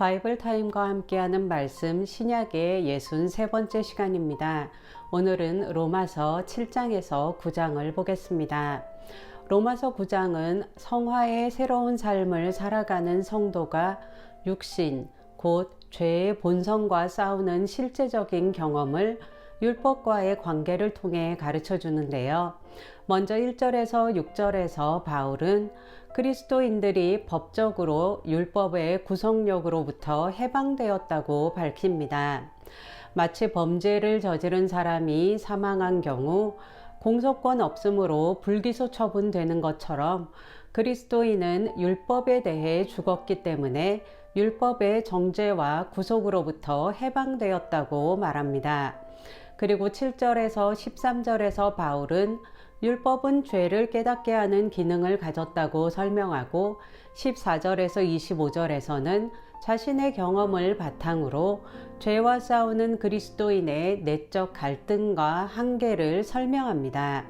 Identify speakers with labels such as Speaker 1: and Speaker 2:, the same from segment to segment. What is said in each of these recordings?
Speaker 1: 바이블 타임과 함께하는 말씀 신약의 63번째 시간입니다. 오늘은 로마서 7장에서 9장을 보겠습니다. 로마서 9장은 성화의 새로운 삶을 살아가는 성도가 육신, 곧 죄의 본성과 싸우는 실제적인 경험을 율법과의 관계를 통해 가르쳐 주는데요. 먼저 1절에서 6절에서 바울은 그리스도인들이 법적으로 율법의 구속력으로부터 해방되었다고 밝힙니다. 마치 범죄를 저지른 사람이 사망한 경우 공소권 없음으로 불기소 처분되는 것처럼 그리스도인은 율법에 대해 죽었기 때문에 율법의 정죄와 구속으로부터 해방되었다고 말합니다. 그리고 7절에서 13절에서 바울은 율법은 죄를 깨닫게 하는 기능을 가졌다고 설명하고 14절에서 25절에서는 자신의 경험을 바탕으로 죄와 싸우는 그리스도인의 내적 갈등과 한계를 설명합니다.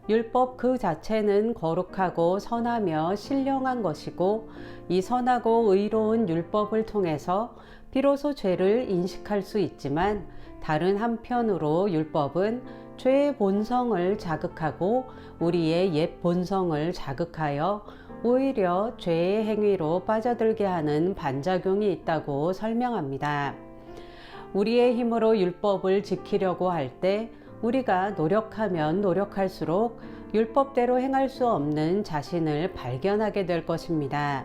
Speaker 1: 율법 그 자체는 거룩하고 선하며 신령한 것이고 이 선하고 의로운 율법을 통해서 비로소 죄를 인식할 수 있지만 다른 한편으로 율법은 죄의 본성을 자극하고 우리의 옛 본성을 자극하여 오히려 죄의 행위로 빠져들게 하는 반작용이 있다고 설명합니다. 우리의 힘으로 율법을 지키려고 할 때 우리가 노력하면 노력할수록 율법대로 행할 수 없는 자신을 발견하게 될 것입니다.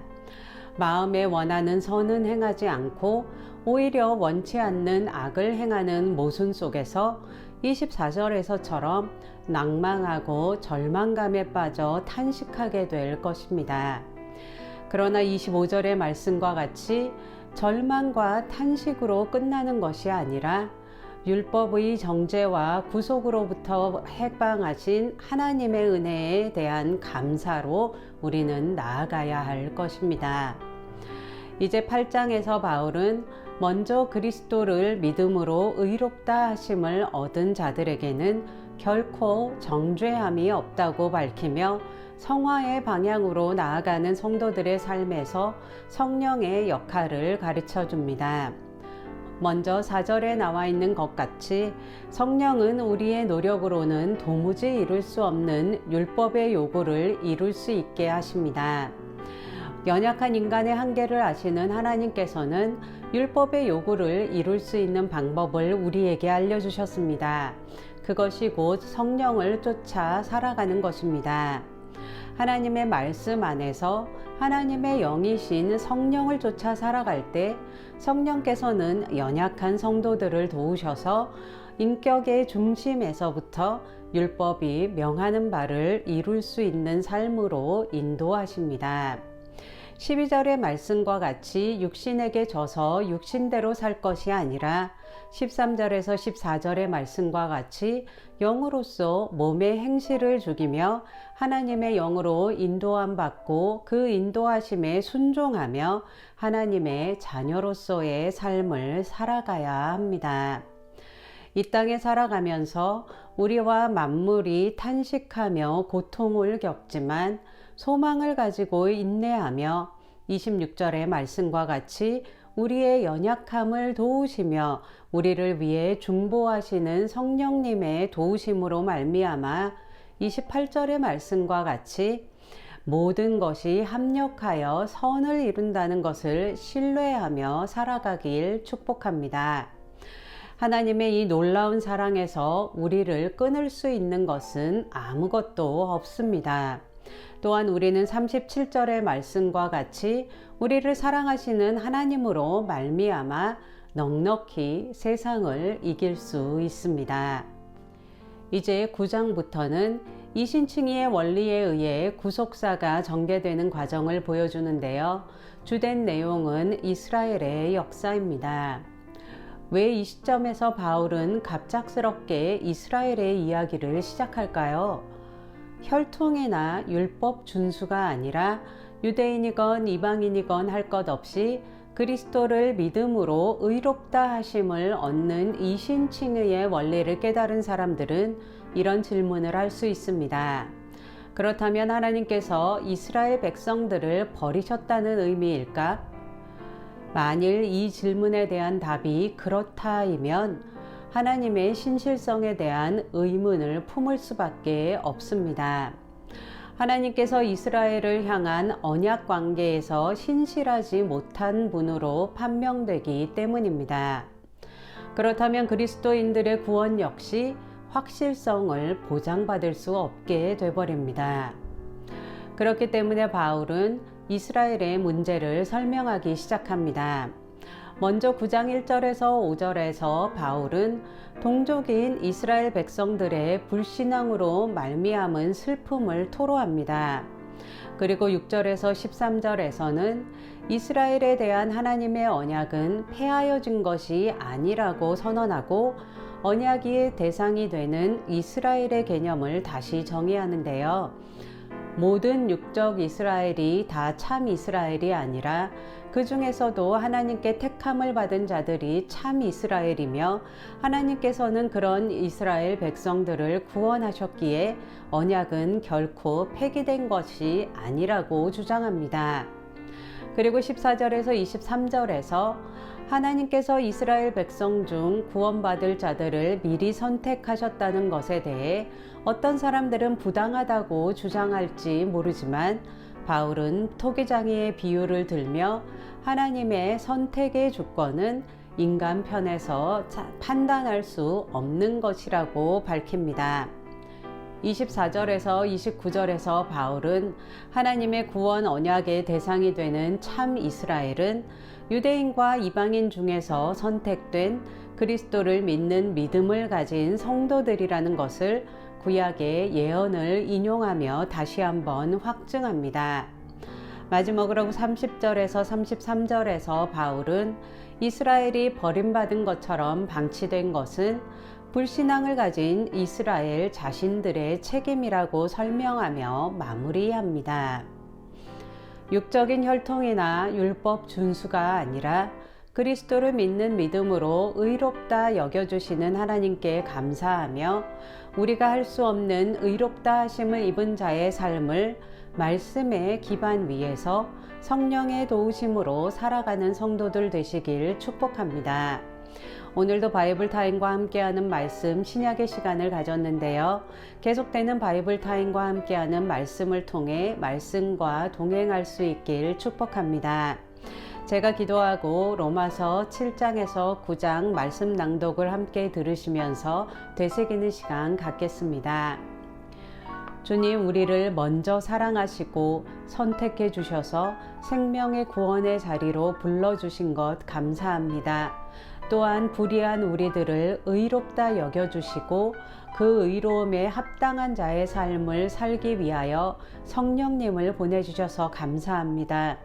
Speaker 1: 마음에 원하는 선은 행하지 않고 오히려 원치 않는 악을 행하는 모순 속에서 24절에서처럼 낭망하고 절망감에 빠져 탄식하게 될 것입니다. 그러나 25절의 말씀과 같이 절망과 탄식으로 끝나는 것이 아니라 율법의 정죄와 구속으로부터 해방하신 하나님의 은혜에 대한 감사로 우리는 나아가야 할 것입니다. 이제 8장에서 바울은 먼저 그리스도를 믿음으로 의롭다 하심을 얻은 자들에게는 결코 정죄함이 없다고 밝히며 성화의 방향으로 나아가는 성도들의 삶에서 성령의 역할을 가르쳐 줍니다. 먼저 4절에 나와 있는 것 같이 성령은 우리의 노력으로는 도무지 이룰 수 없는 율법의 요구를 이룰 수 있게 하십니다. 연약한 인간의 한계를 아시는 하나님께서는 율법의 요구를 이룰 수 있는 방법을 우리에게 알려주셨습니다. 그것이 곧 성령을 쫓아 살아가는 것입니다. 하나님의 말씀 안에서 하나님의 영이신 성령을 쫓아 살아갈 때 성령께서는 연약한 성도들을 도우셔서 인격의 중심에서부터 율법이 명하는 바를 이룰 수 있는 삶으로 인도하십니다. 12절의 말씀과 같이 육신에게 져서 육신대로 살 것이 아니라 13절에서 14절의 말씀과 같이 영으로서 몸의 행실을 죽이며 하나님의 영으로 인도함 받고 그 인도하심에 순종하며 하나님의 자녀로서의 삶을 살아가야 합니다. 이 땅에 살아가면서 우리와 만물이 탄식하며 고통을 겪지만 소망을 가지고 인내하며 26절의 말씀과 같이 우리의 연약함을 도우시며 우리를 위해 중보하시는 성령님의 도우심으로 말미암아 28절의 말씀과 같이 모든 것이 합력하여 선을 이룬다는 것을 신뢰하며 살아가길 축복합니다. 하나님의 이 놀라운 사랑에서 우리를 끊을 수 있는 것은 아무것도 없습니다. 또한 우리는 37절의 말씀과 같이 우리를 사랑하시는 하나님으로 말미암아 넉넉히 세상을 이길 수 있습니다. 이제 9장부터는 이신칭의의 원리에 의해 구속사가 전개되는 과정을 보여주는데요. 주된 내용은 이스라엘의 역사입니다. 왜 이 시점에서 바울은 갑작스럽게 이스라엘의 이야기를 시작할까요? 혈통이나 율법 준수가 아니라 유대인이건 이방인이건 할 것 없이 그리스도를 믿음으로 의롭다 하심을 얻는 이신칭의의 원리를 깨달은 사람들은 이런 질문을 할 수 있습니다. 그렇다면 하나님께서 이스라엘 백성들을 버리셨다는 의미일까? 만일 이 질문에 대한 답이 그렇다이면 하나님의 신실성에 대한 의문을 품을 수밖에 없습니다. 하나님께서 이스라엘을 향한 언약 관계에서 신실하지 못한 분으로 판명되기 때문입니다. 그렇다면 그리스도인들의 구원 역시 확실성을 보장받을 수 없게 되버립니다. 그렇기 때문에 바울은 이스라엘의 문제를 설명하기 시작합니다. 먼저 9장 1절에서 5절에서 바울은 동족인 이스라엘 백성들의 불신앙으로 말미암은 슬픔을 토로합니다. 그리고 6절에서 13절에서는 이스라엘에 대한 하나님의 언약은 폐하여진 것이 아니라고 선언하고 언약의 대상이 되는 이스라엘의 개념을 다시 정의하는데요. 모든 육적 이스라엘이 다 참 이스라엘이 아니라 그 중에서도 하나님께 택함을 받은 자들이 참 이스라엘이며 하나님께서는 그런 이스라엘 백성들을 구원하셨기에 언약은 결코 폐기된 것이 아니라고 주장합니다. 그리고 14절에서 23절에서 하나님께서 이스라엘 백성 중 구원받을 자들을 미리 선택하셨다는 것에 대해 어떤 사람들은 부당하다고 주장할지 모르지만 바울은 토기장이의 비유를 들며 하나님의 선택의 주권은 인간 편에서 판단할 수 없는 것이라고 밝힙니다. 24절에서 29절에서 바울은 하나님의 구원 언약의 대상이 되는 참 이스라엘은 유대인과 이방인 중에서 선택된 그리스도를 믿는 믿음을 가진 성도들이라는 것을 구약의 예언을 인용하며 다시 한번 확증합니다. 마지막으로 30절에서 33절에서 바울은 이스라엘이 버림받은 것처럼 방치된 것은 불신앙을 가진 이스라엘 자신들의 책임이라고 설명하며 마무리합니다. 육적인 혈통이나 율법 준수가 아니라 그리스도를 믿는 믿음으로 의롭다 여겨주시는 하나님께 감사하며 우리가 할 수 없는 의롭다 하심을 입은 자의 삶을 말씀의 기반 위에서 성령의 도우심으로 살아가는 성도들 되시길 축복합니다. 오늘도 바이블 타임과 함께하는 말씀 신약의 시간을 가졌는데요. 계속되는 바이블 타임과 함께하는 말씀을 통해 말씀과 동행할 수 있길 축복합니다. 제가 기도하고 로마서 7장에서 9장 말씀 낭독을 함께 들으시면서 되새기는 시간 갖겠습니다. 주님, 우리를 먼저 사랑하시고 선택해 주셔서 생명의 구원의 자리로 불러주신 것 감사합니다. 또한 불의한 우리들을 의롭다 여겨주시고 그 의로움에 합당한 자의 삶을 살기 위하여 성령님을 보내주셔서 감사합니다.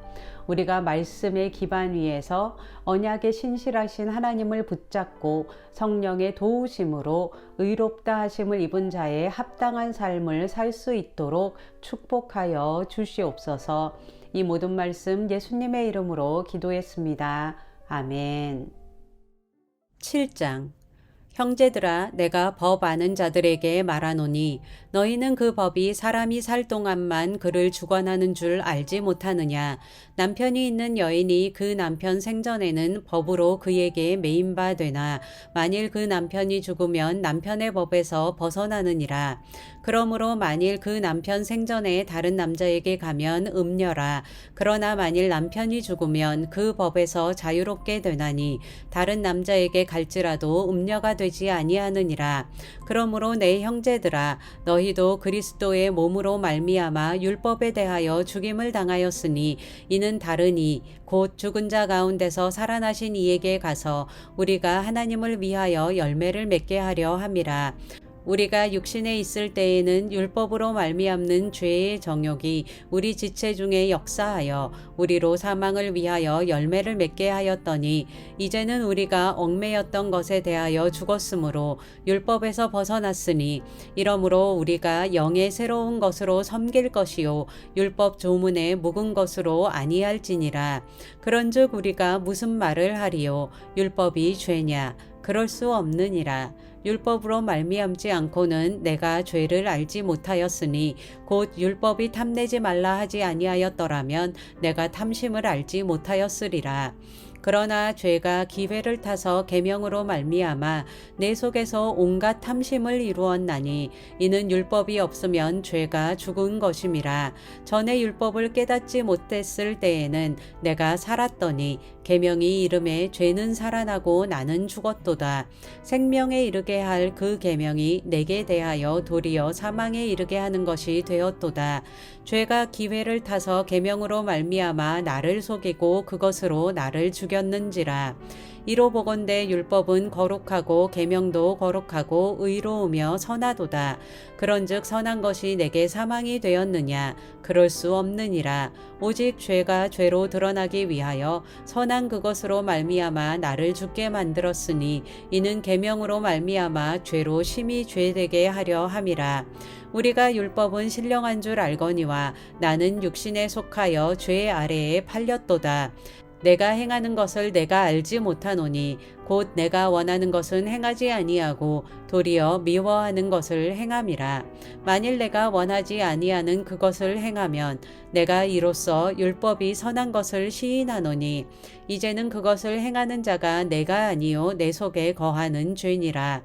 Speaker 1: 우리가 말씀의 기반 위에서 언약에 신실하신 하나님을 붙잡고 성령의 도우심으로 의롭다 하심을 입은 자의 합당한 삶을 살 수 있도록 축복하여 주시옵소서. 이 모든 말씀 예수님의 이름으로 기도했습니다. 아멘. 7장. 형제들아, 내가 법 아는 자들에게 말하노니 너희는 그 법이 사람이 살 동안만 그를 주관하는 줄 알지 못하느냐. 남편이 있는 여인이 그 남편 생전에는 법으로 그에게 매인바 되나 만일 그 남편이 죽으면 남편의 법에서 벗어나느니라. 그러므로 만일 그 남편 생전에 다른 남자에게 가면 음녀라. 그러나 만일 남편이 죽으면 그 법에서 자유롭게 되나니 다른 남자에게 갈지라도 음녀가 되지 아니하느니라. 그러므로 내 형제들아, 너희도 그리스도의 몸으로 말미암아 율법에 대하여 죽임을 당하였으니 이는 다르니 곧 죽은 자 가운데서 살아나신 이에게 가서 우리가 하나님을 위하여 열매를 맺게 하려 함이라. 우리가 육신에 있을 때에는 율법으로 말미암는 죄의 정욕이 우리 지체 중에 역사하여 우리로 사망을 위하여 열매를 맺게 하였더니 이제는 우리가 얽매였던 것에 대하여 죽었으므로 율법에서 벗어났으니 이러므로 우리가 영의 새로운 것으로 섬길 것이요 율법 조문에 묵은 것으로 아니할지니라. 그런즉 우리가 무슨 말을 하리요? 율법이 죄냐? 그럴 수 없느니라. 율법으로 말미암지 않고는 내가 죄를 알지 못하였으니 곧 율법이 탐내지 말라 하지 아니하였더라면 내가 탐심을 알지 못하였으리라. 그러나 죄가 기회를 타서 계명으로 말미암아 내 속에서 온갖 탐심을 이루었나니 이는 율법이 없으면 죄가 죽은 것임이라. 전에 율법을 깨닫지 못했을 때에는 내가 살았더니 계명이 이름에 죄는 살아나고 나는 죽었도다. 생명에 이르게 할 그 계명이 내게 대하여 도리어 사망에 이르게 하는 것이 되었도다. 죄가 기회를 타서 계명으로 말미암아 나를 속이고 그것으로 나를 죽였는지라. 이로 보건대 율법은 거룩하고 계명도 거룩하고 의로우며 선하도다. 그런즉 선한 것이 내게 사망이 되었느냐? 그럴 수 없느니라. 오직 죄가 죄로 드러나기 위하여 선한 그것으로 말미암아 나를 죽게 만들었으니 이는 계명으로 말미암아 죄로 심히 죄되게 하려 함이라. 우리가 율법은 신령한 줄 알거니와 나는 육신에 속하여 죄 아래에 팔렸도다. 내가 행하는 것을 내가 알지 못하노니 곧 내가 원하는 것은 행하지 아니하고 도리어 미워하는 것을 행함이라. 만일 내가 원하지 아니하는 그것을 행하면 내가 이로써 율법이 선한 것을 시인하노니 이제는 그것을 행하는 자가 내가 아니요 내 속에 거하는 죄니라.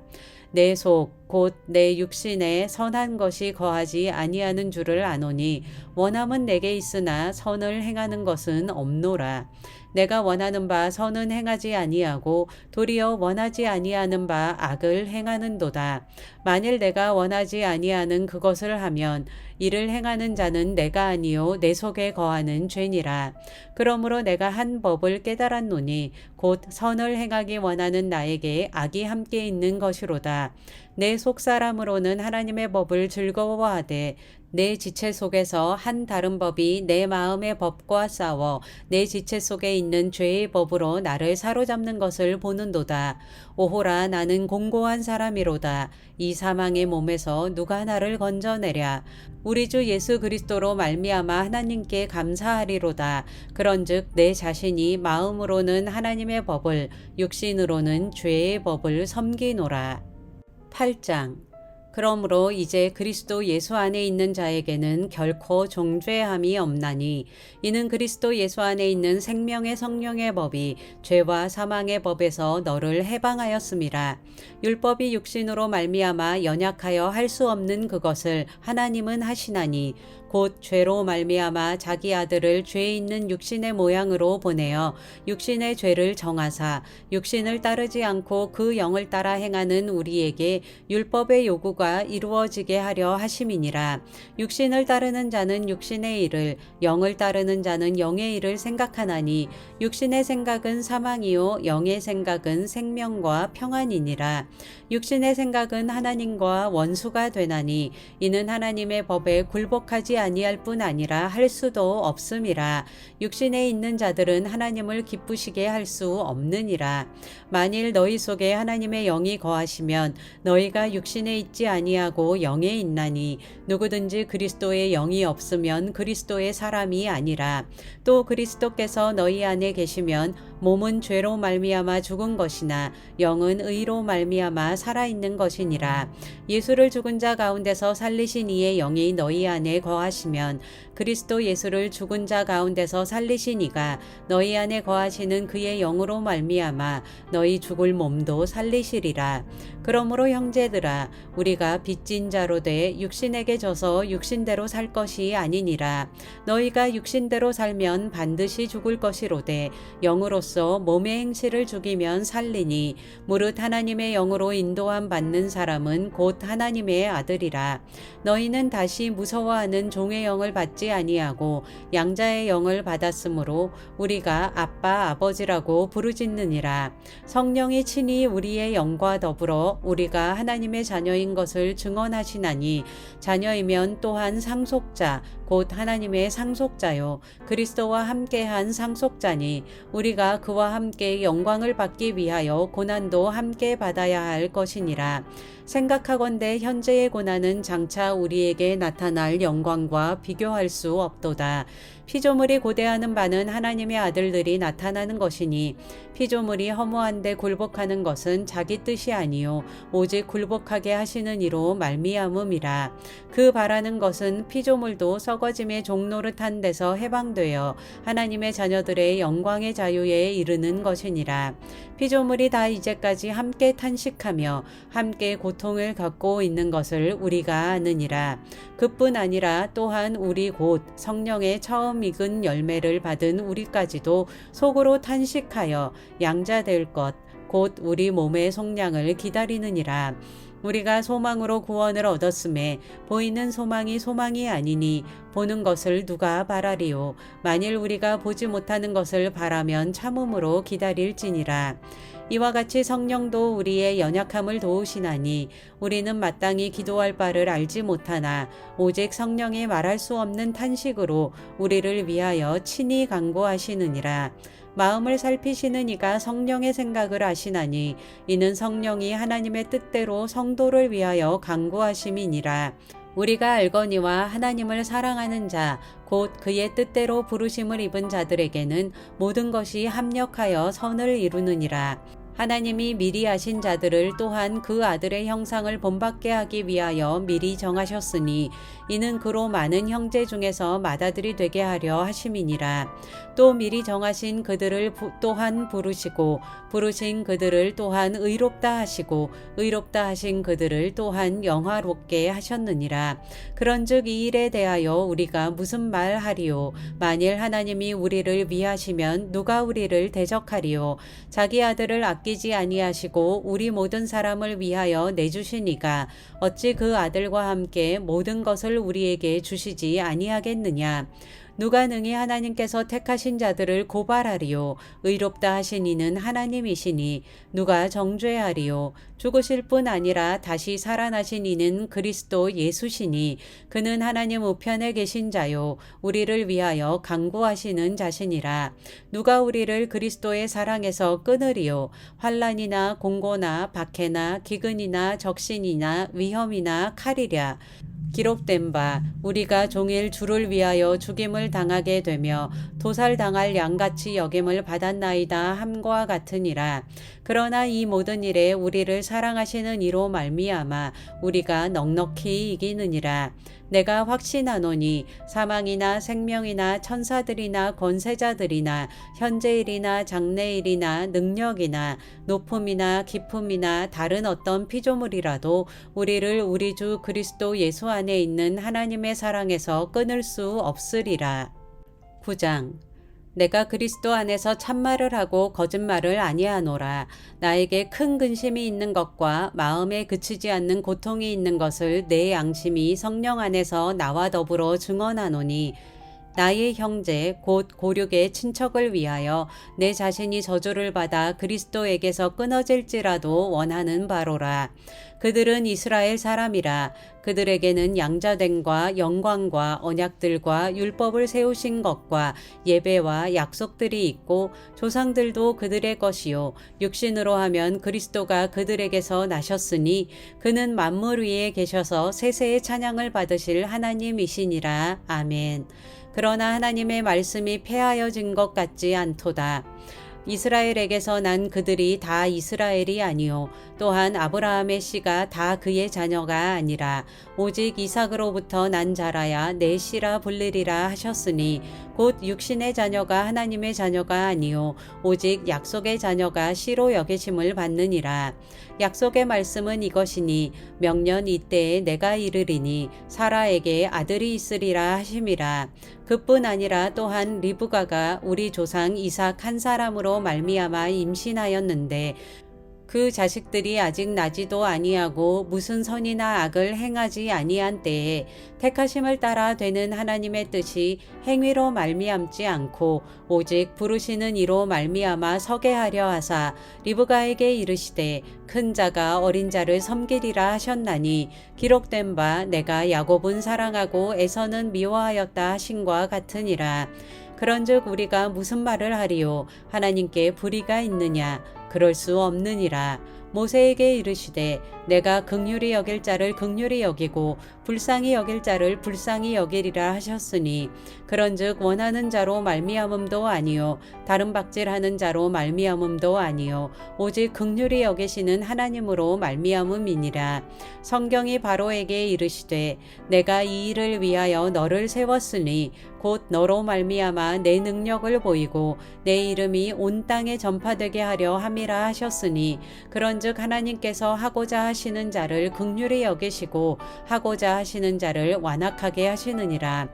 Speaker 1: 내 속 곧 내 육신에 선한 것이 거하지 아니하는 줄을 아노니 원함은 내게 있으나 선을 행하는 것은 없노라. 내가 원하는 바 선은 행하지 아니하고 도리어 원하지 아니하는 바 악을 행하는도다. 만일 내가 원하지 아니하는 그것을 하면 이를 행하는 자는 내가 아니요 내 속에 거하는 죄니라. 그러므로 내가 한 법을 깨달았노니 곧 선을 행하기 원하는 나에게 악이 함께 있는 것이로다. 내 속사람으로는 하나님의 법을 즐거워하되 내 지체 속에서 한 다른 법이 내 마음의 법과 싸워 내 지체 속에 있는 죄의 법으로 나를 사로잡는 것을 보는도다. 오호라 나는 공고한 사람이로다. 이 사망의 몸에서 누가 나를 건져내랴. 우리 주 예수 그리스도로 말미암아 하나님께 감사하리로다. 그런즉 내 자신이 마음으로는 하나님의 법을 육신으로는 죄의 법을 섬기노라. 8장. 그러므로 이제 그리스도 예수 안에 있는 자에게는 결코 종죄함이 없나니 이는 그리스도 예수 안에 있는 생명의 성령의 법이 죄와 사망의 법에서 너를 해방하였음이라. 율법이 육신으로 말미암아 연약하여 할 수 없는 그것을 하나님은 하시나니 곧 죄로 말미암아 자기 아들을 죄 있는 육신의 모양으로 보내어 육신의 죄를 정하사 육신을 따르지 않고 그 영을 따라 행하는 우리에게 율법의 요구가 이루어지게 하려 하심이니라. 육신을 따르는 자는 육신의 일을, 영을 따르는 자는 영의 일을 생각하나니 육신의 생각은 사망이요 영의 생각은 생명과 평안이니라. 육신의 생각은 하나님과 원수가 되나니 이는 하나님의 법에 굴복하지 아니할 뿐 아니라 할 수도 없음이라. 육신에 있는 자들은 하나님을 기쁘시게 할 수 없느니라. 만일 너희 속에 하나님의 영이 거하시면 너희가 육신에 있지 아니하고 영에 있나니 누구든지 그리스도의 영이 없으면 그리스도의 사람이 아니라. 또 그리스도께서 너희 안에 계시면 몸은 죄로 말미암아 죽은 것이나 영은 의로 말미암아 살아있는 것이니라. 예수를 죽은 자 가운데서 살리신 이의 영이 너희 안에 거하시면 그리스도 예수를 죽은 자 가운데서 살리신 이가 너희 안에 거하시는 그의 영으로 말미암아 너희 죽을 몸도 살리시리라. 그러므로 형제들아 우리가 빚진 자로 돼 육신에게 져서 육신대로 살 것이 아니니라. 너희가 육신대로 살면 반드시 죽을 것이로되 영으로서 몸의 행실을 죽이면 살리니 무릇 하나님의 영으로 인도함 받는 사람은 곧 하나님의 아들이라. 너희는 다시 무서워하는 종의 영을 받지 아니하고 양자의 영을 받았으므로 우리가 아빠 아버지라고 부르짖느니라. 성령이 친히 우리의 영과 더불어 우리가 하나님의 자녀인 것을 증언하시나니 자녀이면 또한 상속자 곧 하나님의 상속자요 그리스도와 함께한 상속자니 우리가 그와 함께 영광을 받기 위하여 고난도 함께 받아야 할 것이니라. 생각하건대 현재의 고난은 장차 우리에게 나타날 영광과 비교할 수 없도다. 피조물이 고대하는 바는 하나님의 아들들이 나타나는 것이니 피조물이 허무한데 굴복하는 것은 자기 뜻이 아니요 오직 굴복하게 하시는 이로 말미암음이라. 그 바라는 것은 피조물도 썩어짐의 종노릇한 데서 해방되어 하나님의 자녀들의 영광의 자유에 때에 이르는 것이니라. 피조물이 다 이제까지 함께 탄식하며 함께 고통을 갖고 있는 것을 우리가 아느니라. 그뿐 아니라 또한 우리 곧 성령의 처음 익은 열매를 받은 우리까지도 속으로 탄식하여 양자될 것 곧 우리 몸의 속량을 기다리느니라. 우리가 소망으로 구원을 얻었음에 보이는 소망이 소망이 아니니 보는 것을 누가 바라리요. 만일 우리가 보지 못하는 것을 바라면 참음으로 기다릴지니라. 이와 같이 성령도 우리의 연약함을 도우시나니 우리는 마땅히 기도할 바를 알지 못하나 오직 성령이 말할 수 없는 탄식으로 우리를 위하여 친히 간구하시느니라. 마음을 살피시는 이가 성령의 생각을 아시나니 이는 성령이 하나님의 뜻대로 성도를 위하여 간구하심이니라. 우리가 알거니와 하나님을 사랑하는 자 곧 그의 뜻대로 부르심을 입은 자들에게는 모든 것이 합력하여 선을 이루느니라. 하나님이 미리 아신 자들을 또한 그 아들의 형상을 본받게 하기 위하여 미리 정하셨으니 이는 그로 많은 형제 중에서 맏아들이 되게 하려 하심이니라. 또 미리 정하신 그들을 또한 부르시고 부르신 그들을 또한 의롭다 하시고 의롭다 하신 그들을 또한 영화롭게 하셨느니라. 그런즉 이 일에 대하여 우리가 무슨 말하리요? 만일 하나님이 우리를 위하시면 누가 우리를 대적하리요? 자기 아들을 아끼지 아니하시고 우리 모든 사람을 위하여 내주시니가 어찌 그 아들과 함께 모든 것을 우리에게 주시지 아니하겠느냐? 누가 능히 하나님께서 택하신 자들을 고발하리요? 의롭다 하신 이는 하나님이시니 누가 정죄하리요? 죽으실 뿐 아니라 다시 살아나신 이는 그리스도 예수시니 그는 하나님 우편에 계신 자요 우리를 위하여 간구하시는 자시니라. 누가 우리를 그리스도의 사랑에서 끊으리요? 환난이나 공고나 박해나 기근이나 적신이나 위험이나 칼이랴. 기록된 바 우리가 종일 주를 위하여 죽임을 당하게 되며 도살당할 양같이 여김을 받았나이다 함과 같으니라. 그러나 이 모든 일에 우리를 사랑하시는 이로 말미암아 우리가 넉넉히 이기느니라. 내가 확신하노니 사망이나 생명이나 천사들이나 권세자들이나 현재일이나 장래일이나 능력이나 높음이나 깊음이나 다른 어떤 피조물이라도 우리를 우리 주 그리스도 예수 안에 있는 하나님의 사랑에서 끊을 수 없으리라. 9장 내가 그리스도 안에서 참말을 하고 거짓말을 아니하노라. 나에게 큰 근심이 있는 것과 마음에 그치지 않는 고통이 있는 것을 내 양심이 성령 안에서 나와 더불어 증언하노니 나의 형제 곧 고륙의 친척을 위하여 내 자신이 저주를 받아 그리스도에게서 끊어질지라도 원하는 바로라. 그들은 이스라엘 사람이라. 그들에게는 양자됨과 영광과 언약들과 율법을 세우신 것과 예배와 약속들이 있고 조상들도 그들의 것이요 육신으로 하면 그리스도가 그들에게서 나셨으니 그는 만물 위에 계셔서 세세의 찬양을 받으실 하나님이시니라. 아멘. 그러나 하나님의 말씀이 폐하여진 것 같지 않도다. 이스라엘에게서 난 그들이 다 이스라엘이 아니요 또한 아브라함의 씨가 다 그의 자녀가 아니라 오직 이삭으로부터 난 자라야 내 씨라 불리리라 하셨으니 곧 육신의 자녀가 하나님의 자녀가 아니요 오직 약속의 자녀가 씨로 여기심을 받느니라. 약속의 말씀은 이것이니 명년 이때에 내가 이르리니 사라에게 아들이 있으리라 하심이라. 그뿐 아니라 또한 리브가가 우리 조상 이삭 한 사람으로 말미암아 임신하였는데 그 자식들이 아직 나지도 아니하고 무슨 선이나 악을 행하지 아니한 때에 택하심을 따라 되는 하나님의 뜻이 행위로 말미암지 않고 오직 부르시는 이로 말미암아 서게 하려 하사 리브가에게 이르시되 큰 자가 어린 자를 섬기리라 하셨나니 기록된 바 내가 야곱은 사랑하고 에서는 미워하였다 하신과 같으니라. 그런즉 우리가 무슨 말을 하리요? 하나님께 불의가 있느냐? 그럴 수 없느니라. 모세에게 이르시되 내가 긍휼히 여길 자를 긍휼히 여기고 불쌍히 여길 자를 불쌍히 여기리라 하셨으니 그런즉 원하는 자로 말미암음도 아니요 다른 박질하는 자로 말미암음도 아니요 오직 긍휼히 여기시는 하나님으로 말미암음이니라. 성경이 바로에게 이르시되 내가 이 일을 위하여 너를 세웠으니 곧 너로 말미암아 내 능력을 보이고 내 이름이 온 땅에 전파되게 하려 함이라 하셨으니 그런즉 하나님께서 하고자 하시는 자를 긍휼히 여기시고 하고자 하시는 자를 완악하게 하시느니라.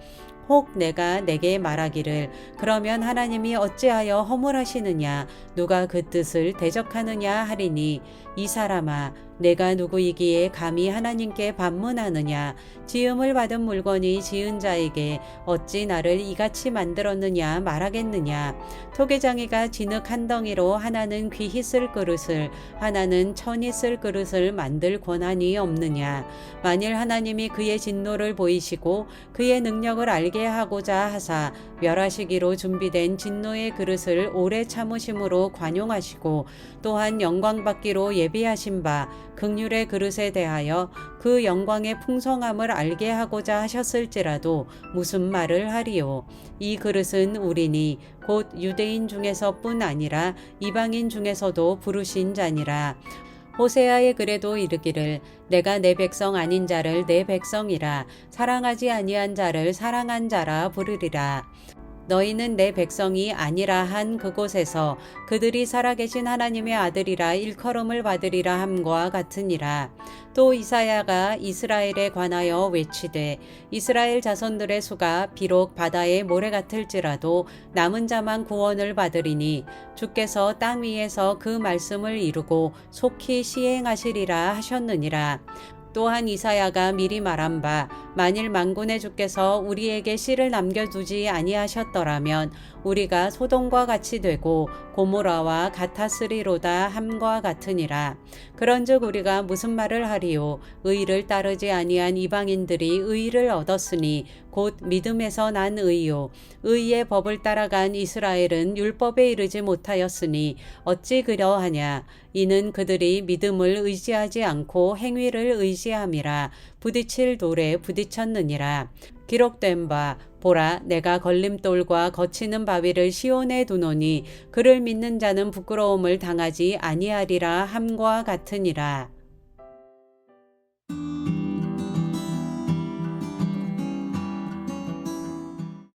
Speaker 1: 혹 내가 내게 말하기를 그러면 하나님이 어찌하여 허물하시느냐 누가 그 뜻을 대적하느냐 하리니 이 사람아 내가 누구이기에 감히 하나님께 반문하느냐 지음을 받은 물건이 지은 자에게 어찌 나를 이같이 만들었느냐 말하겠느냐 토기장이가 진흙 한 덩이로 하나는 귀히 쓸 그릇을 하나는 천히 쓸 그릇을 만들 권한이 없느냐 만일 하나님이 그의 진노를 보이시고 그의 능력을 알게 하고자 하사 멸하시기로 준비된 진노의 그릇을 오래 참으심으로 관용하시고 또한 영광받기로 예비하신 바 긍휼의 그릇에 대하여 그 영광의 풍성함을 알게 하고자 하셨을지라도 무슨 말을 하리요. 이 그릇은 우리니 곧 유대인 중에서뿐 아니라 이방인 중에서도 부르신 자니라. 호세아의 글에도 이르기를 내가 내 백성 아닌 자를 내 백성이라 사랑하지 아니한 자를 사랑한 자라 부르리라. 너희는 내 백성이 아니라 한 그곳에서 그들이 살아계신 하나님의 아들이라 일컬음을 받으리라 함과 같으니라. 또 이사야가 이스라엘에 관하여 외치되 이스라엘 자손들의 수가 비록 바다의 모래 같을지라도 남은 자만 구원을 받으리니 주께서 땅 위에서 그 말씀을 이루고 속히 시행하시리라 하셨느니라. 또한 이사야가 미리 말한 바 만일 만군의 주께서 우리에게 씨를 남겨두지 아니하셨더라면 우리가 소돔과 같이 되고 고모라와 같았으리로다 함과 같으니라. 그런즉 우리가 무슨 말을 하리요 의를 따르지 아니한 이방인들이 의를 얻었으니 곧 믿음에서 난 의요 의의 법을 따라간 이스라엘은 율법에 이르지 못하였으니 어찌 그러하냐 이는 그들이 믿음을 의지하지 않고 행위를 의지함이라 부딪힐 돌에 부딪혔느니라. 기록된 바 보라 내가 걸림돌과 거치는 바위를 시온에 두노니 그를 믿는 자는 부끄러움을 당하지 아니하리라 함과 같으니라.